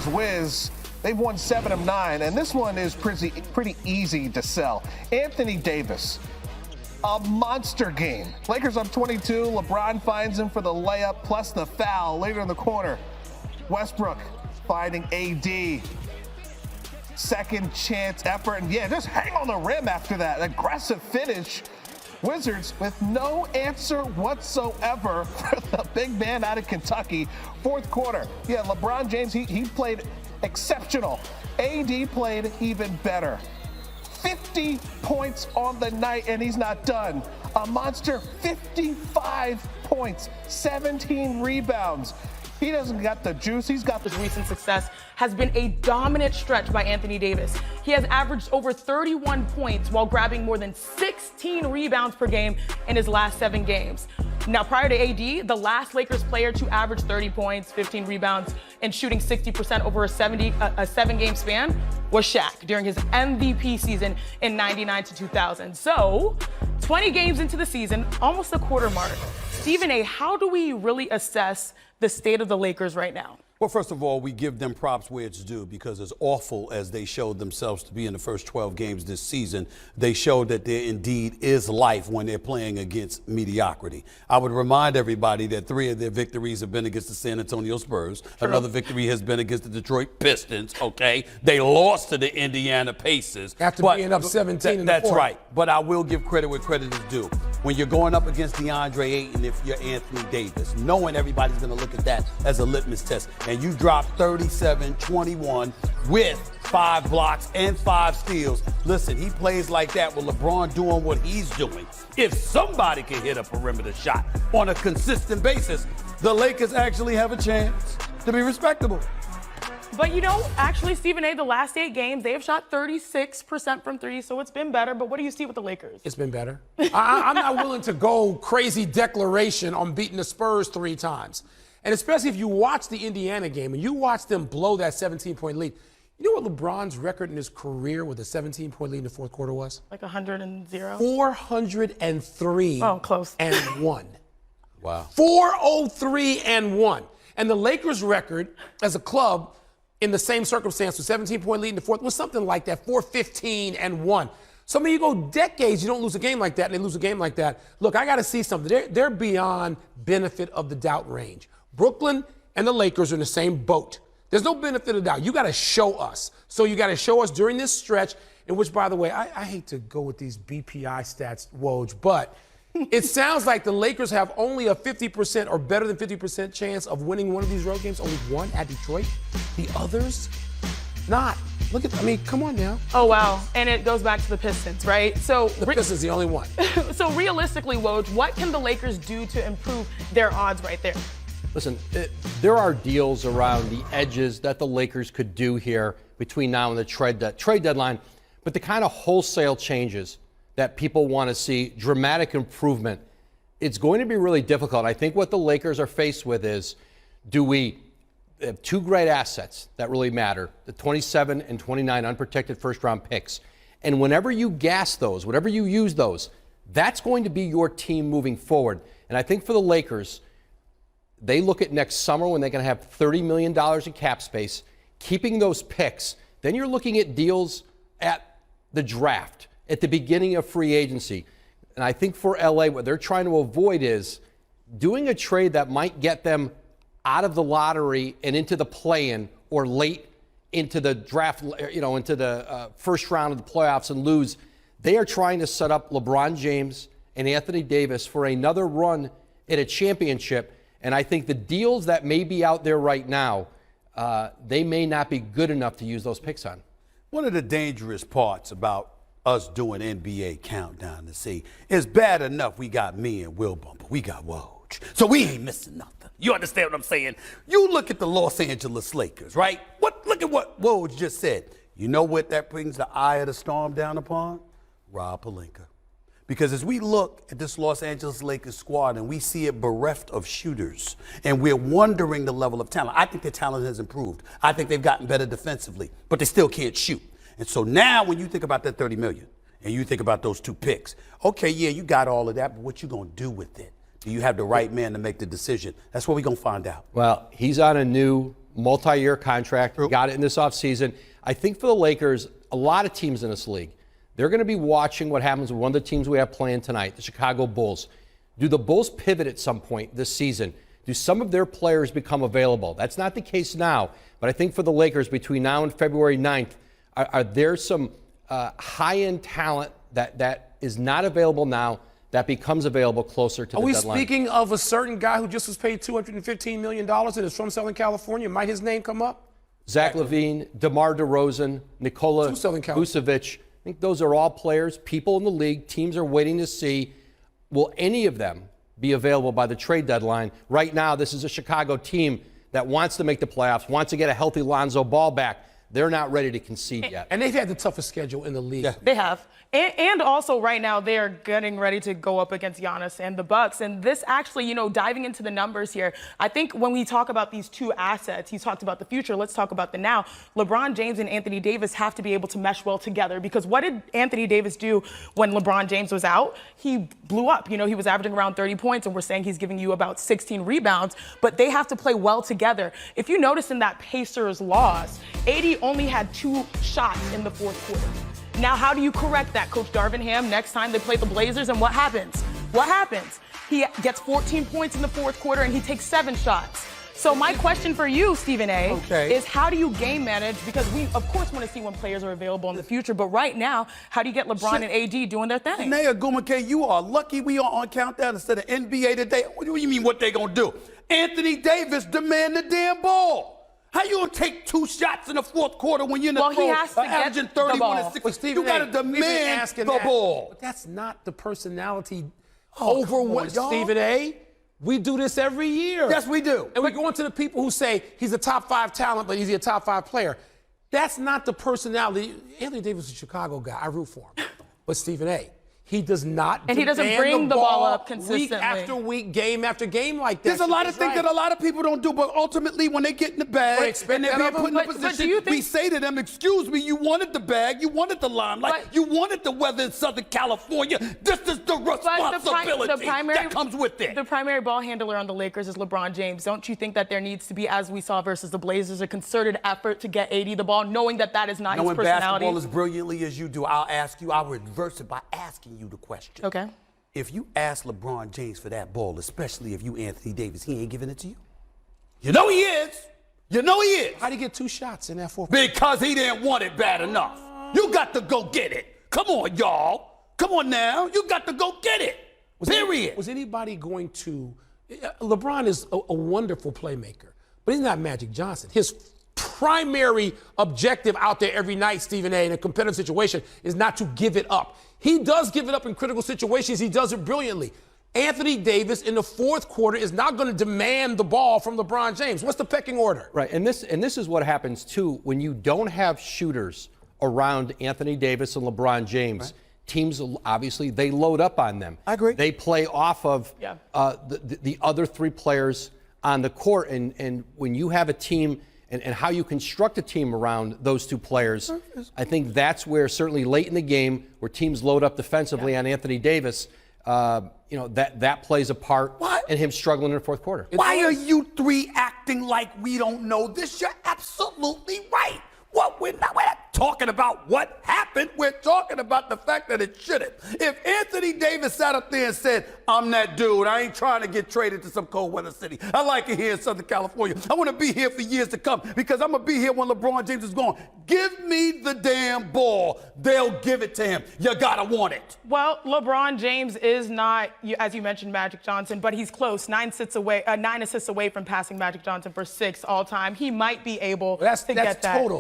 Wiz, they've won 7 of 9, and this one is pretty easy to sell. Anthony Davis, a monster game. Lakers up 22. LeBron finds him for the layup plus the foul later in the quarter. Westbrook finding AD. Second chance effort, and just hang on the rim after that. Aggressive finish. Wizards with no answer whatsoever for the big man out of Kentucky. Fourth quarter, LeBron James, he played exceptional. AD played even better. 50 points on the night, and he's not done. A monster 55 points, 17 rebounds. He doesn't got the juice, he's got the... His recent success has been a dominant stretch by Anthony Davis. He has averaged over 31 points while grabbing more than 16 rebounds per game in his last 7 games. Now, prior to AD, the last Lakers player to average 30 points, 15 rebounds, and shooting 60% over a 7-game span was Shaq during his MVP season in 99 to 2000. So, 20 games into the season, almost a quarter mark. Stephen A., how do we really assess the state of the Lakers right now? Well, first of all, we give them props where it's due, because as awful as they showed themselves to be in the first 12 games this season, they showed that there indeed is life when they're playing against mediocrity. I would remind everybody that 3 of their victories have been against the San Antonio Spurs. True. Another victory has been against the Detroit Pistons, okay? They lost to the Indiana Pacers. After being up 17 in the That's fourth. right. But I will give credit where credit is due. When you're going up against DeAndre Ayton, if you're Anthony Davis, knowing everybody's going to look at that as a litmus test, and you drop 37-21 with 5 blocks and 5 steals. Listen, he plays like that with LeBron doing what he's doing. If somebody can hit a perimeter shot on a consistent basis, the Lakers actually have a chance to be respectable. But actually, Stephen A., the last 8 games, they have shot 36% from 3, so it's been better. But what do you see with the Lakers? It's been better. I'm not willing to go crazy declaration on beating the Spurs 3 times. And especially if you watch the Indiana game and you watch them blow that 17-point lead. You know what LeBron's record in his career with a 17-point lead in the fourth quarter was? Like 100-0? 403 Oh, close. and 1. Wow. 403 and 1. And the Lakers' record as a club in the same circumstance with 17-point lead in the fourth was something like that, 415 and 1. So, I mean, you go decades, you don't lose a game like that, and they lose a game like that. Look, I got to see something. They're beyond benefit of the doubt range. Brooklyn and the Lakers are in the same boat. There's no benefit of doubt. You got to show us. So you got to show us during this stretch, in which, by the way, I hate to go with these BPI stats, Woj, but it sounds like the Lakers have only a 50% or better than 50% chance of winning one of these road games, only one at Detroit. The others, not. Look at, come on now. Oh, wow. And it goes back to the Pistons, right? So the Pistons the only one. So realistically, Woj, what can the Lakers do to improve their odds right there? Listen, there are deals around the edges that the Lakers could do here between now and the trade deadline, but the kind of wholesale changes that people want to see, dramatic improvement, it's going to be really difficult. I think what the Lakers are faced with is, do we have 2 great assets that really matter, the 27 and 29 unprotected first-round picks, and whenever you gas those, whenever you use those, that's going to be your team moving forward. And I think for the Lakers, they look at next summer when they're going to have $30 million in cap space, keeping those picks. Then you're looking at deals at the draft, at the beginning of free agency. And I think for LA, what they're trying to avoid is doing a trade that might get them out of the lottery and into the play-in or late into the draft, into the first round of the playoffs and lose. They are trying to set up LeBron James and Anthony Davis for another run at a championship. And I think the deals that may be out there right now, they may not be good enough to use those picks on. One of the dangerous parts about us doing NBA Countdown to see it's bad enough we got me and Will Bumper. We got Woj. So we ain't missing nothing. You understand what I'm saying? You look at the Los Angeles Lakers, right? Look at what Woj just said. You know what that brings the eye of the storm down upon? Rob Pelinka. Because as we look at this Los Angeles Lakers squad and we see it bereft of shooters and we're wondering the level of talent, I think their talent has improved. I think they've gotten better defensively, but they still can't shoot. And so now when you think about that $30 million and you think about those 2 picks, okay, yeah, you got all of that, but what you going to do with it? Do you have the right man to make the decision? That's what we're going to find out. Well, he's on a new multi-year contract. Got it in this offseason. I think for the Lakers, a lot of teams in this league, they're going to be watching what happens with one of the teams we have playing tonight, the Chicago Bulls. Do the Bulls pivot at some point this season? Do some of their players become available? That's not the case now, but I think for the Lakers between now and February 9th, are there some high-end talent that is not available now that becomes available closer to the deadline? Are we speaking of a certain guy who just was paid $215 million and is from Southern California? Might his name come up? Zach LaVine, DeMar DeRozan, Nikola Vucevic. I think those are all players, people in the league, teams are waiting to see, will any of them be available by the trade deadline? Right now, this is a Chicago team that wants to make the playoffs, wants to get a healthy Lonzo Ball back. They're not ready to concede yet. And they've had the toughest schedule in the league. Yeah. They have. And also right now they're getting ready to go up against Giannis and the Bucks. And this actually, diving into the numbers here, I think when we talk about these two assets, you talked about the future, let's talk about the now. LeBron James and Anthony Davis have to be able to mesh well together, because what did Anthony Davis do when LeBron James was out? He blew up. He was averaging around 30 points, and we're saying he's giving you about 16 rebounds, but they have to play well together. If you notice in that Pacers loss, AD only had 2 shots in the fourth quarter. Now, how do you correct that, Coach Darvin Ham? Next time they play the Blazers, and what happens? What happens? He gets 14 points in the fourth quarter, and he takes 7 shots. So my question for you, Stephen A., is how do you game manage? Because we, of course, want to see when players are available in the future, but right now, how do you get LeBron and AD doing their thing? Naya Gumake, you are lucky we are on Countdown instead of NBA today. What do you mean what they gonna do? Anthony Davis demand the damn ball. How you gonna take 2 shots in the fourth quarter when you're in the He has to averaging get the 31 ball. and 60? Stephen You gotta demand the ball. But that's not the personality over what, Stephen A. We do this every year. Yes, we do. And we go into the people who say he's a top 5 talent, but he's a top 5 player. That's not the personality. Anthony Davis is a Chicago guy. I root for him. But Stephen A., he does not And he doesn't bring the ball up consistently. Week after week, game after game like that. There's a lot of things that a lot of people don't do, but ultimately when they get in the bag and they're being put in a position, we say to them, excuse me, you wanted the bag, you wanted the limelight, you wanted the weather in Southern California. This is the responsibility that comes with it. The primary ball handler on the Lakers is LeBron James. Don't you think that there needs to be, as we saw versus the Blazers, a concerted effort to get AD the ball, knowing that that is not his personality? Knowing basketball as brilliantly as you do, I'll reverse it by asking you the question. Okay. If you ask LeBron James for that ball, especially if you Anthony Davis, he ain't giving it to you? You know he is. You know he is. How'd he get 2 shots in that fourth? Because he didn't want it bad enough. You got to go get it. Come on, y'all. Come on now. You got to go get it. Period. Was anybody going to... LeBron is a wonderful playmaker, but he's not Magic Johnson. His primary objective out there every night, Stephen A., in a competitive situation is not to give it up. He does give it up in critical situations. He does it brilliantly. Anthony Davis in the fourth quarter is not going to demand the ball from LeBron James. What's the pecking order? Right, and this is what happens, too, when you don't have shooters around Anthony Davis and LeBron James. Right. Teams, obviously, they load up on them. I agree. They play off of the other 3 players on the court, and when you have a team and how you construct a team around those 2 players, I think that's where certainly late in the game, where teams load up defensively on Anthony Davis, that plays a part in him struggling in the fourth quarter. Why are you 3 acting like we don't know this? You're absolutely right. We're not talking about what happened. We're talking about the fact that it shouldn't. If Anthony Davis sat up there and said, I'm that dude, I ain't trying to get traded to some cold weather city. I like it here in Southern California. I want to be here for years to come because I'm going to be here when LeBron James is gone. Give me the damn ball. They'll give it to him. You got to want it. Well, LeBron James is not, as you mentioned, Magic Johnson, but he's close. 9 assists away from passing Magic Johnson for 6 all time. He might be able to get that. That's total.